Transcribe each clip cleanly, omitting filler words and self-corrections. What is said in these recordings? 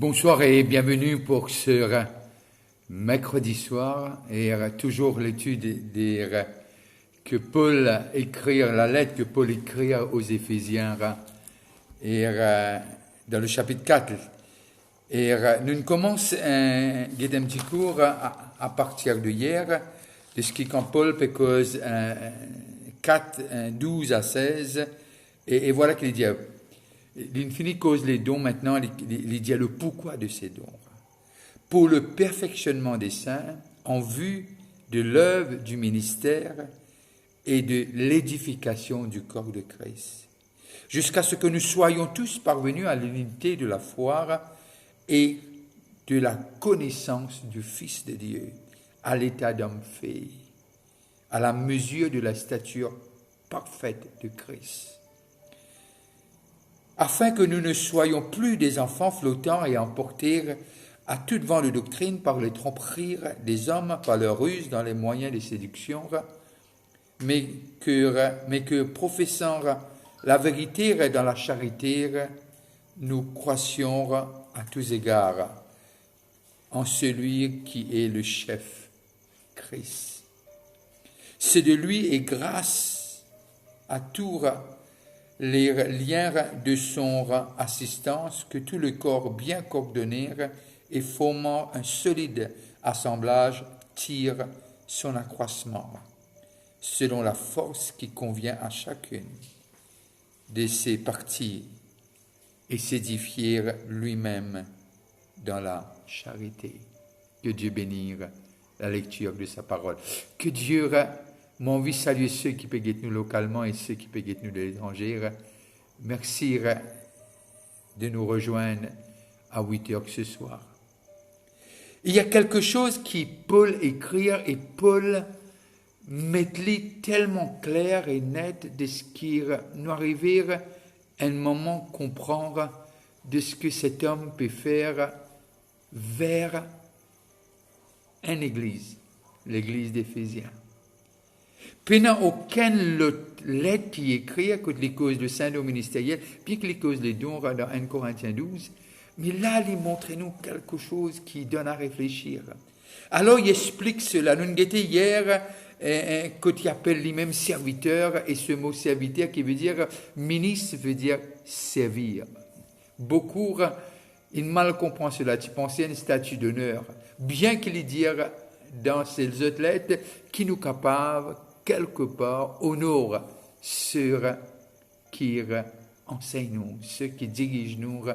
Bonsoir et bienvenue pour ce mercredi soir et toujours l'étude que Paul écrit, la lettre que Paul écrit aux Éphésiens et dans le chapitre 4. Et nous commençons un petit cours à partir de hier, de ce qui quand Paul cause 4, 12 à 16, et voilà qu'il dit. L'infini cause les dons maintenant, il dit le pourquoi de ces dons. Pour le perfectionnement des saints, en vue de l'œuvre du ministère et de l'édification du corps de Christ, jusqu'à ce que nous soyons tous parvenus à l'unité de la foi et de la connaissance du Fils de Dieu, à l'état d'homme fait, à la mesure de la stature parfaite de Christ, afin que nous ne soyons plus des enfants flottants et emportés à tout vent de doctrine par les tromperies des hommes, par leur ruse dans les moyens de séduction, mais que professant la vérité dans la charité, nous croissions à tous égards en celui qui est le chef, Christ. C'est de lui et grâce à tout les liens de son assistance, que tout le corps bien coordonné et formant un solide assemblage tire son accroissement, selon la force qui convient à chacune de ses parties, et s'édifier lui-même dans la charité. Que Dieu bénisse la lecture de sa parole. Que Dieu m'a envie de saluer ceux qui peuvent nous localement et ceux qui peuvent nous de l'étranger. Merci de nous rejoindre à 8 heures ce soir. Il y a quelque chose qui Paul écrit et Paul met tellement clair et net de ce qui nous arrive à un moment comprendre de ce que cet homme peut faire vers une église, l'église d'Éphésiens. Pendant aucune lettre qui écrit que les causes de Saint-Dom ministériel, bien que les causes les dons dans 1 Corinthiens 12, mais là, il montre-nous quelque chose qui donne à réfléchir. Alors, il explique cela. Nous avons été hier, quand il appelle lui-même serviteur, et ce mot serviteur qui veut dire ministre, veut dire servir. Beaucoup, ils mal comprennent cela. Tu pensais à une statue d'honneur. Bien qu'il dise dans ces autres lettres, qui nous capable quelque part, honore ceux qui enseignent nous, ceux qui dirigent nous,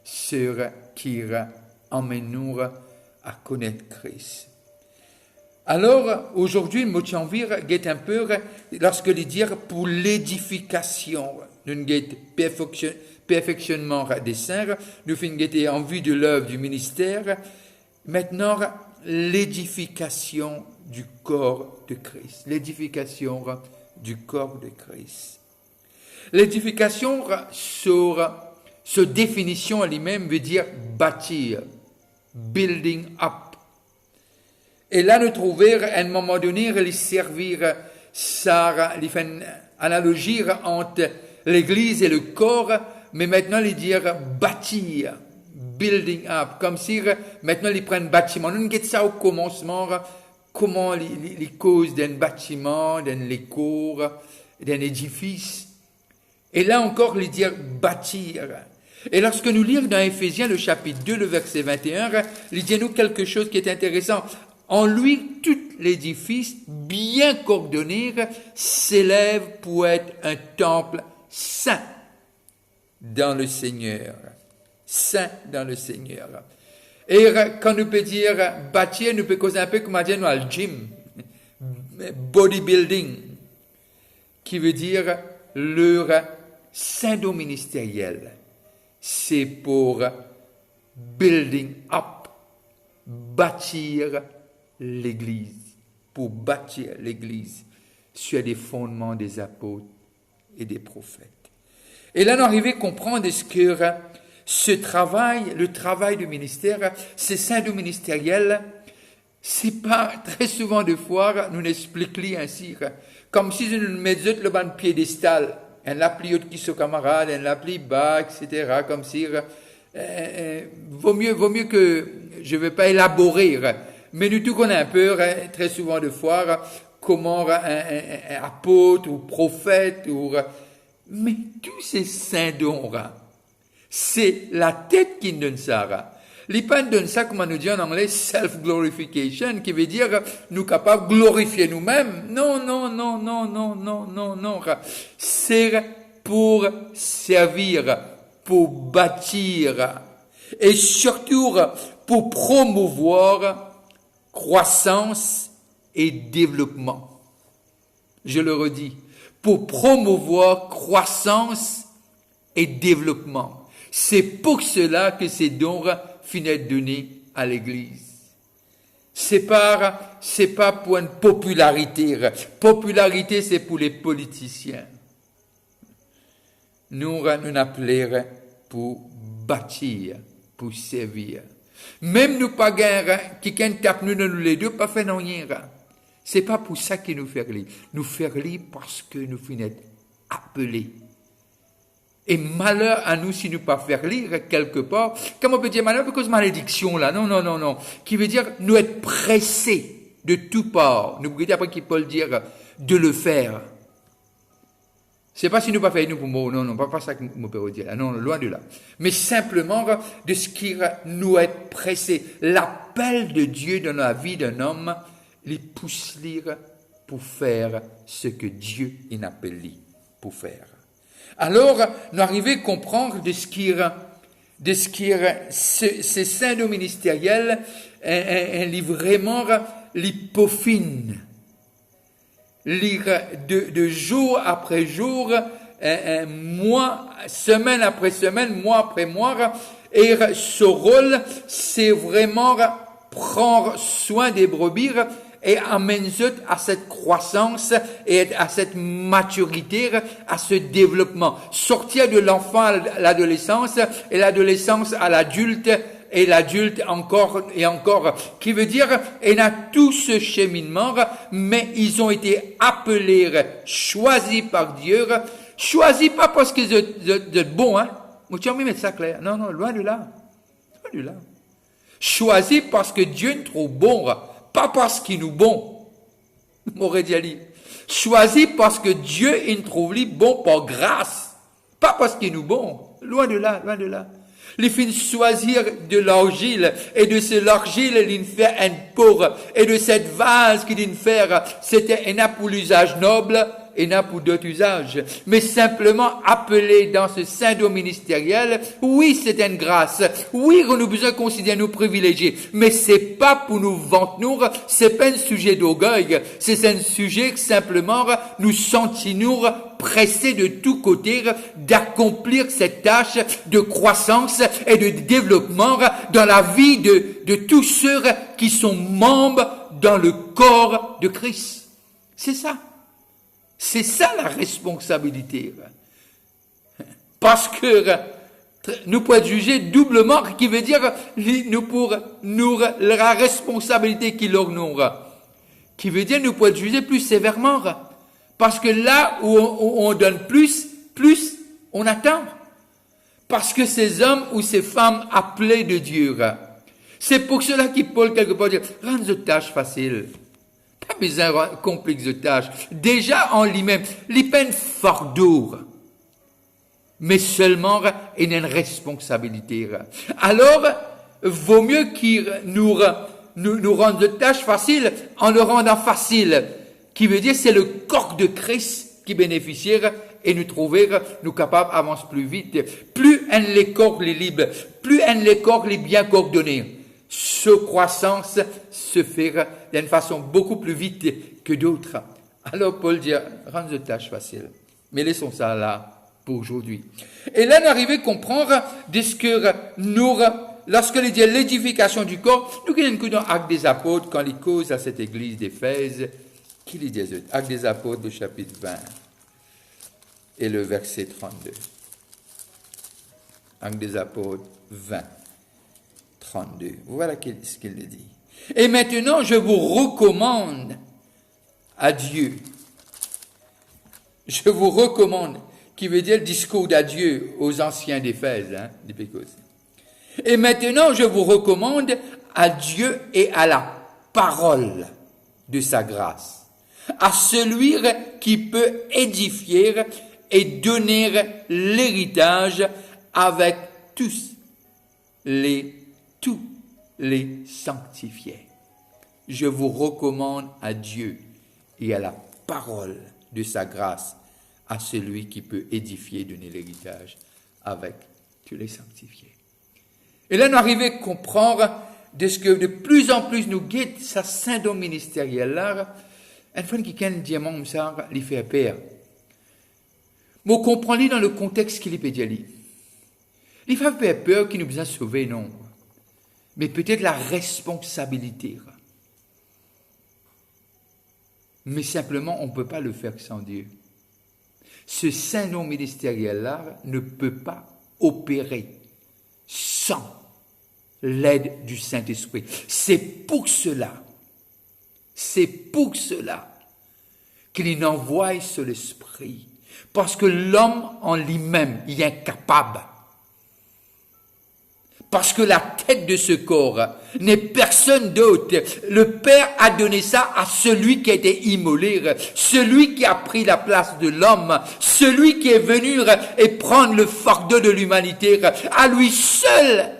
ceux qui emmènent nous à connaître Christ. Alors, aujourd'hui, le mot envie guette un peu, lorsque il dit pour l'édification, nous guette perfectionnement des saints, nous finissons guetter en vue de l'œuvre du ministère, maintenant, l'édification du corps de Christ. L'édification du corps de Christ. L'édification, sa définition elle-même veut dire bâtir, building up. Et là, nous trouvons, à un moment donné, il servir, ça, il fait une analogie entre l'église et le corps, mais maintenant, il dit bâtir, building up, comme si maintenant, ils prennent bâtiment. Nous avons ça au commencement, comment les causes d'un bâtiment, d'un cours, d'un édifice. Et là encore, il dit bâtir. Et lorsque nous lisons dans Éphésiens, le chapitre 2, le verset 21, il dit nous quelque chose qui est intéressant. En lui, tout l'édifice, bien coordonné, s'élève pour être un temple saint dans le Seigneur. Saint dans le Seigneur. Et quand nous peut dire bâtir, nous peut causer un peu comme on dit nous al gym, bodybuilding, qui veut dire leur Saint-Dom ministériel. C'est pour building up, bâtir l'Église, pour bâtir l'Église sur les fondements des apôtres et des prophètes. Et là, on arrive à comprendre ce que ce travail, le travail du ministère, c'est Saint-Dom ministériel, c'est pas très souvent de fois, nous expliquons ainsi, comme si nous mettions le ban piédestal, un l'appli haut qui se camarade, un l'appli bas, etc., comme si Vaut mieux que, je ne vais pas élaborer, mais nous tous connaissons un peu, très souvent de fois, comment un apôtre ou prophète, mais tous ces saints dons, c'est la tête qui donne ça. Les pas donne ça, comme on nous dit en anglais, self-glorification, qui veut dire nous capables de glorifier nous-mêmes. Non. C'est pour servir, pour bâtir et surtout pour promouvoir croissance et développement. Je le redis, pour promouvoir croissance et développement. C'est pour cela que ces dons finissent donnés à l'Église. C'est pas pour une popularité. Popularité, c'est pour les politiciens. Nous appelons pour bâtir, pour servir. Même nous pas guerre, qui tape nous les deux, pas fait rien. C'est pas pour ça qu'il nous fait lire. Nous fait lire parce que nous finissons appelés. Et malheur à nous si nous pas faire lire quelque part. Comment on peut dire malheur? Parce que malédiction là. Non. Qui veut dire nous être pressés de tout part. Nous regardez après qui peut le dire de le faire. C'est pas si nous pas faire nous pour moi. Non, pas ça que nous peut dire. Non, loin de là. Mais simplement de ce qui nous être pressés. L'appel de Dieu dans la vie d'un homme, les pousse lire pour faire ce que Dieu il appelle pour faire. Alors, nous arrivons à comprendre de ce qui ces saints dons ministériels, vraiment l'hypophine. Lire de jour après jour, mois, semaine après semaine, mois après mois, et ce rôle, c'est vraiment prendre soin des brebis et amener à cette croissance et à cette maturité, à ce développement. Sortir de l'enfant à l'adolescence et l'adolescence à l'adulte et l'adulte encore et encore. Qui veut dire, il a tout ce cheminement, mais ils ont été appelés, choisis par Dieu, choisis pas parce qu'ils sont bons, hein. Moi, tu as envie de mettre ça clair. Non, loin de là. Loin de là. Choisis parce que Dieu est trop bon. Pas parce qu'il nous bon, m'aurait dit. Choisi parce que Dieu il trouve lui bon par grâce, pas parce qu'il nous bon. Loin de là. Les fins choisir de l'argile et de ce l'argile il fait un pour et de cette vase qu'il faire c'était un pour l'usage noble et non pour d'autres usages, mais simplement appelé dans ce saint don ministériel. Oui, c'est une grâce. Oui, on a besoin de considérer nous privilégiés, mais c'est pas pour nous vanter, c'est pas un sujet d'orgueil, c'est un sujet que simplement nous sentons pressés de tous côtés d'accomplir cette tâche de croissance et de développement dans la vie de tous ceux qui sont membres dans le corps de Christ. C'est ça. C'est ça la responsabilité. Parce que nous pouvons juger doublement, qui veut dire la responsabilité qui leur n'aura. Qui veut dire nous pouvons juger plus sévèrement. Parce que là où on donne plus on attend. Parce que ces hommes ou ces femmes appelés de Dieu, c'est pour cela qu'il Paul quelque part dire, rends une tâche facile. Pas besoin de complexe de tâches. Déjà en lui-même, les peines fardeaux. Mais seulement, il y a une responsabilité. Alors, vaut mieux qu'il nous rende de tâches faciles en le rendant facile. Qui veut dire, c'est le corps de Christ qui bénéficie et nous trouver, nous capables d'avancer plus vite. Plus un les corps les libres, plus un les corps les bien coordonnés. Ce croissance se fait d'une façon beaucoup plus vite que d'autres. Alors Paul dit, rends de tâches faciles. Mais laissons ça là pour aujourd'hui. Et là, nous arrivons à comprendre de ce que nous, lorsque il dit l'édification du corps, nous avons un dans Actes des Apôtres, quand il cause à cette église d'Éphèse, qui lui dit Actes des Apôtres, le chapitre 20, et le verset 32. Actes des Apôtres 20. 32. Voilà ce qu'il dit. Et maintenant, je vous recommande à Dieu. Je vous recommande, qui veut dire le discours d'adieu aux anciens d'Éphèse, des Pécos. Et maintenant, je vous recommande à Dieu et à la parole de sa grâce, à celui qui peut édifier et donner l'héritage avec tous les sanctifiés. Je vous recommande à Dieu et à la parole de sa grâce, à celui qui peut édifier et donner l'héritage avec tous les sanctifiés. Et là, nous arrivons à comprendre de ce que de plus en plus nous guide sa saint-don ministériel là, une fois qu'il y a un diamant ça, il fait peur. Mais on comprend dans le contexte qu'il peut dire. Il fait peur qu'il nous a sauvés, non. Mais peut-être la responsabilité. Mais simplement, on ne peut pas le faire sans Dieu. Ce saint-nom ministériel-là ne peut pas opérer sans l'aide du Saint-Esprit. C'est pour cela qu'il envoie sur l'Esprit. Parce que l'homme en lui-même, il est incapable. Parce que la tête de ce corps n'est personne d'autre. Le Père a donné ça à celui qui a été immolé, celui qui a pris la place de l'homme, celui qui est venu et prendre le fardeau de l'humanité. À lui seul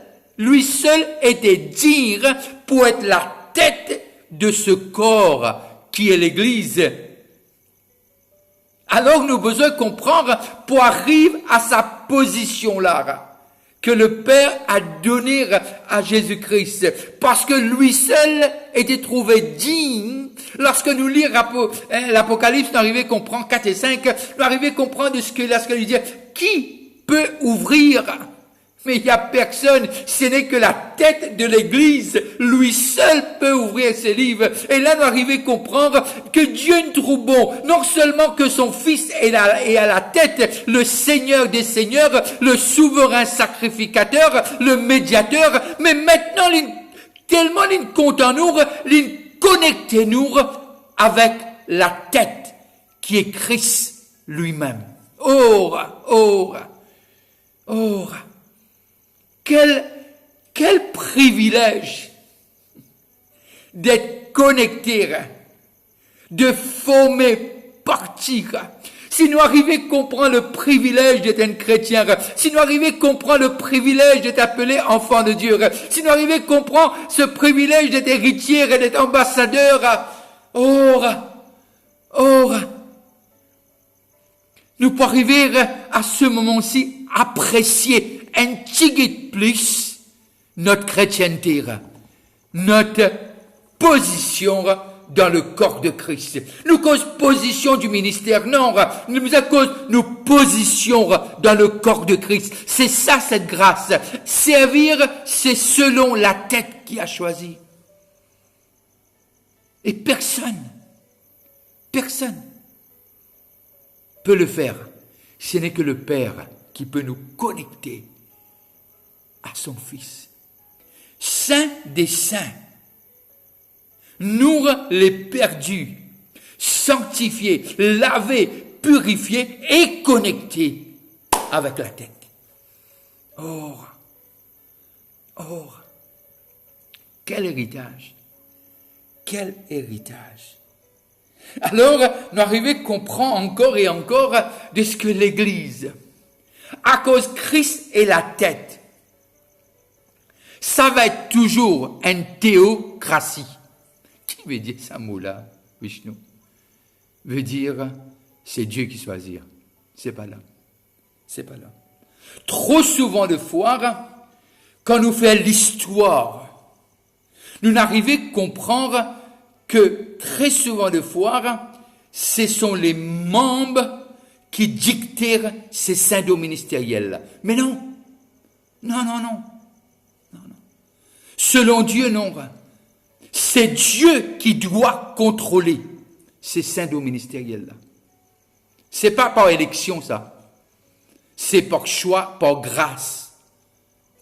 était digne pour être la tête de ce corps qui est l'Église. Alors nous avons besoin de comprendre pour arriver à sa position là, que le Père a donné à Jésus-Christ, parce que lui seul était trouvé digne. Lorsque nous lisons l'Apocalypse, nous arrivons à comprendre 4 et 5, nous arrivons à comprendre ce que lui dit, qui peut ouvrir? Mais il n'y a personne, ce n'est que la tête de l'Église, lui seul peut ouvrir ses livres. Et là, nous arrivons à comprendre que Dieu nous trouve bon, non seulement que son Fils est à la tête, le Seigneur des Seigneurs, le souverain sacrificateur, le médiateur, mais maintenant, tellement il compte en nous, il connecte nous avec la tête qui est Christ lui-même. Quel privilège d'être connecté, de former partie. Si nous arrivons à comprendre le privilège d'être un chrétien, si nous arrivons à comprendre le privilège d'être appelé enfant de Dieu, si nous arrivons à comprendre ce privilège d'être héritier et d'être ambassadeur, nous pouvons arriver à ce moment-ci apprécier un petit peu plus notre chrétienté, notre position dans le corps de Christ. Nous cause position du ministère, non, nous à cause nos positions dans le corps de Christ. C'est ça cette grâce. Servir, c'est selon la tête qui a choisi. Et personne peut le faire. Ce n'est que le Père qui peut nous connecter à son Fils. Saint des saints, nourrir les perdus, sanctifier, laver, purifier et connecter avec la tête. Quel héritage! Quel héritage! Alors, nous arrivons à comprendre encore et encore de ce que l'Église, à cause Christ est la tête, ça va être toujours une théocratie. Qui veut dire ce mot-là, Vishnu? Veut dire, c'est Dieu qui choisit. C'est pas là. Trop souvent de fois, quand nous faisons l'histoire, nous n'arrivons à comprendre que très souvent de fois, ce sont les membres qui dictent ces synodaux ministériels. Mais non. Selon Dieu, non. C'est Dieu qui doit contrôler ces synodaux ministériels-là. C'est pas par élection, ça. C'est par choix, par grâce.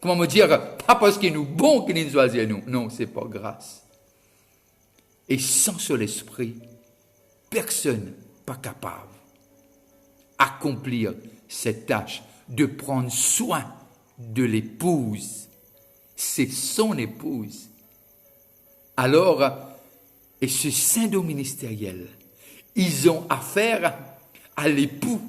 Comment me dire, pas parce qu'il est nous bon qu'il nous choisit nous. Non, c'est par grâce. Et sans ce l'esprit, personne pas capable d'accomplir cette tâche de prendre soin de l'épouse c'est son épouse. Alors, et ce synod ministériel, ils ont affaire à l'époux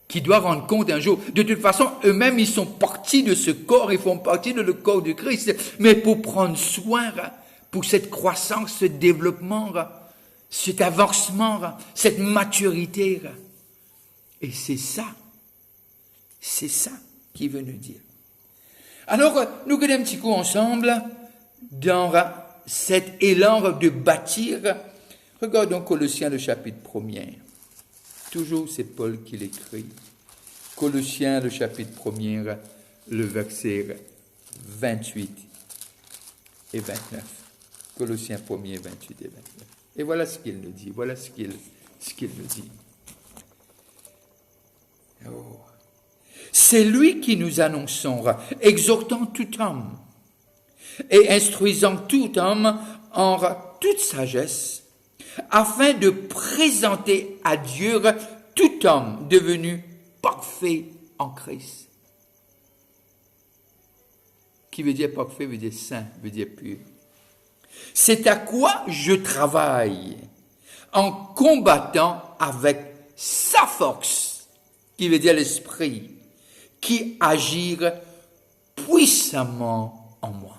qui doit rendre compte un jour. De toute façon, eux-mêmes, ils sont partis de ce corps, ils font partie de le corps du Christ, mais pour prendre soin, pour cette croissance, ce développement, cet avancement, cette maturité. Et c'est ça qu'il veut nous dire. Alors, nous regardons un petit coup ensemble dans cet élan de bâtir. Regardons Colossiens le chapitre 1er. Toujours c'est Paul qui l'écrit. Colossiens le chapitre 1er, le verset 28 et 29. Colossiens 1er, 28 et 29. Et voilà ce qu'il nous dit. Voilà ce qu'il nous dit. Oh. C'est lui qui nous annonçons, exhortant tout homme et instruisant tout homme en toute sagesse, afin de présenter à Dieu tout homme devenu parfait en Christ. Qui veut dire parfait, veut dire saint, veut dire pur. C'est à quoi je travaille en combattant avec sa force, qui veut dire l'esprit, qui agit puissamment en moi.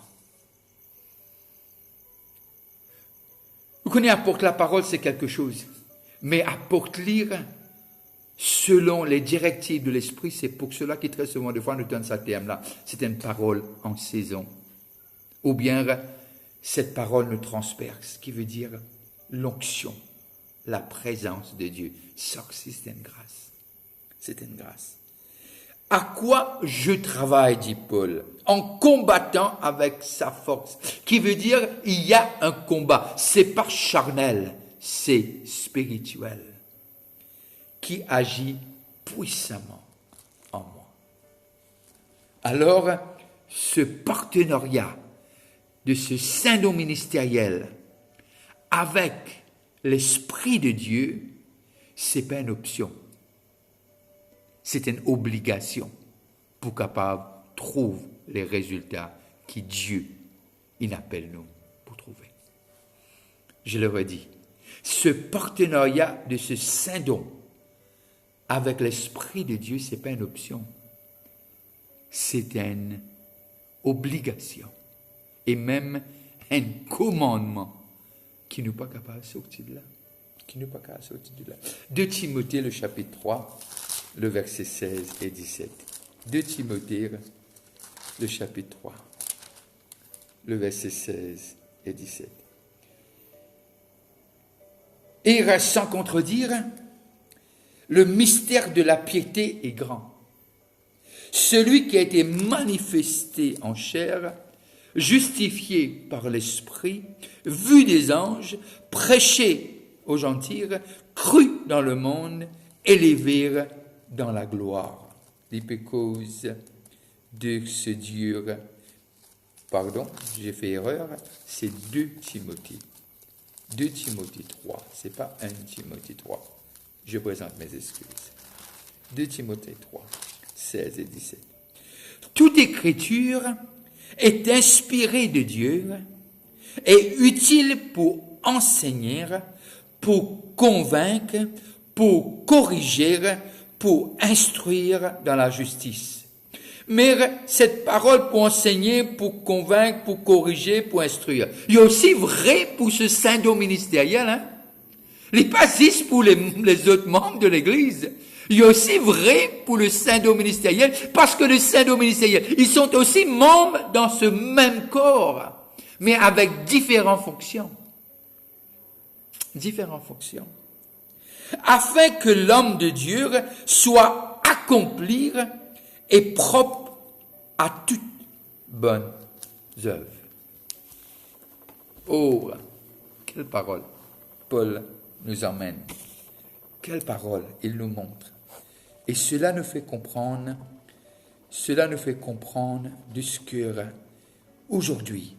Vous connaissez, apporte la parole, c'est quelque chose. Mais apporte lire, selon les directives de l'esprit, c'est pour cela qui très souvent, des fois, nous donne ce terme-là. C'est une parole en saison. Ou bien, cette parole nous transperce, ce qui veut dire l'onction, la présence de Dieu. Ça, c'est une grâce. C'est une grâce. À quoi je travaille, dit Paul, en combattant avec sa force, qui veut dire il y a un combat. C'est pas charnel, c'est spirituel, qui agit puissamment en moi. Alors, ce partenariat de ce synod ministériel avec l'Esprit de Dieu, c'est pas une option. C'est une obligation pour capable trouver les résultats qui Dieu il appelle nous pour trouver. Je le redis, ce partenariat de ce synod avec l'Esprit de Dieu, c'est pas une option, c'est une obligation et même un commandement qui n'est pas capable de sortir de là. Qui n'est pas capable de sortir de là. 2 Timothée, le chapitre 3, le verset 16 et 17. 2 Timothée, le chapitre 3, le verset 16 et 17. Et sans contredire, le mystère de la piété est grand. Celui qui a été manifesté en chair, justifié par l'Esprit, vu des anges, prêché aux gentils, cru dans le monde, élevé dans la gloire. L'hypocause de ce Dieu, pardon, j'ai fait erreur, c'est 2 Timothée. 2 Timothée 3, c'est pas 1 Timothée 3. Je présente mes excuses. 2 Timothée 3, 16 et 17. Toute écriture est inspirée de Dieu et utile pour enseigner, pour convaincre, pour corriger, pour instruire dans la justice. Mais cette parole pour enseigner, pour convaincre, pour corriger, pour instruire, il y a aussi vrai pour ce synod ministériel, hein? Il n'est pas juste pour les autres membres de l'Église. Il y a aussi vrai pour le synod ministériel, parce que le synod ministériel, ils sont aussi membres dans ce même corps, mais avec différentes fonctions. Différentes fonctions. Afin que l'homme de Dieu soit accompli et propre à toute bonne œuvre. Oh, quelle parole Paul nous emmène. Quelle parole il nous montre. Et cela nous fait comprendre de ce que aujourd'hui,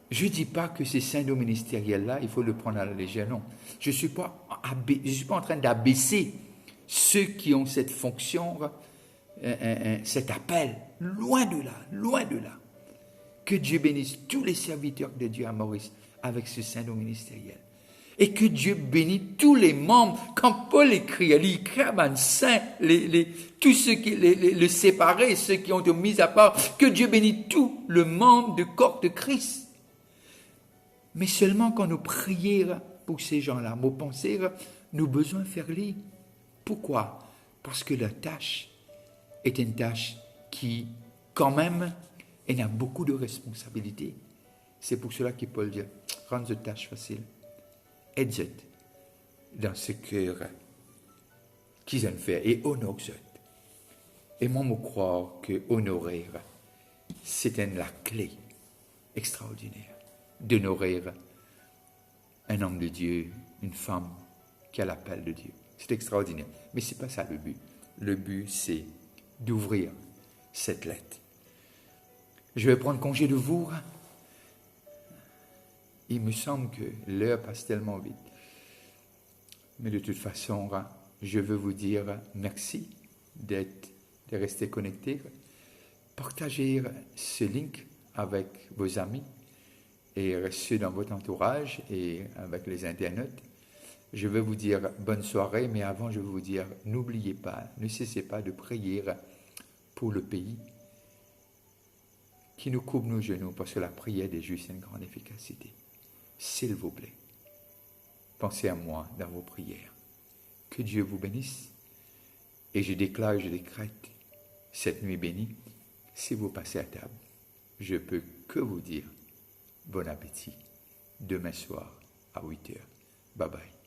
je ne dis pas que ces synod ministériels-là, il faut le prendre à la légère, non. Je ne suis pas en train d'abaisser ceux qui ont cette fonction, cet appel, loin de là, loin de là. Que Dieu bénisse tous les serviteurs de Dieu à Maurice avec ce synodon ministériel. Et que Dieu bénisse tous les membres. Quand Paul écrit, il écrit à un saint, tous ceux qui, le séparés, ceux qui ont été mis à part. Que Dieu bénisse tout le membre du corps de Christ. Mais seulement quand nous prions pour ces gens-là, nos pensées, nous avons besoin de faire lire. Pourquoi? Parce que la tâche est une tâche qui, quand même, elle a beaucoup de responsabilités. C'est pour cela que Paul dit, rends cette tâche facile. Aide-les dans ce cœur qu'ils ont fait et honore-les. Et moi, je crois que honorer, c'est la clé extraordinaire d'honorer un homme de Dieu, une femme qui a l'appel de Dieu. C'est extraordinaire. Mais ce n'est pas ça le but. Le but, c'est d'ouvrir cette lettre. Je vais prendre congé de vous. Il me semble que l'heure passe tellement vite. Mais de toute façon, je veux vous dire merci de rester connectés. Partagez ce link avec vos amis et ceux dans votre entourage et avec les internautes. Je veux vous dire bonne soirée, mais avant je veux vous dire, n'oubliez pas, ne cessez pas de prier pour le pays qui nous coupe nos genoux, parce que la prière des justes a une grande efficacité. S'il vous plaît, pensez à moi dans vos prières. Que Dieu vous bénisse. Et je déclare, je décrète cette nuit bénie. Si vous passez à table, je peux que vous dire bon appétit demain soir à 8h. Bye bye.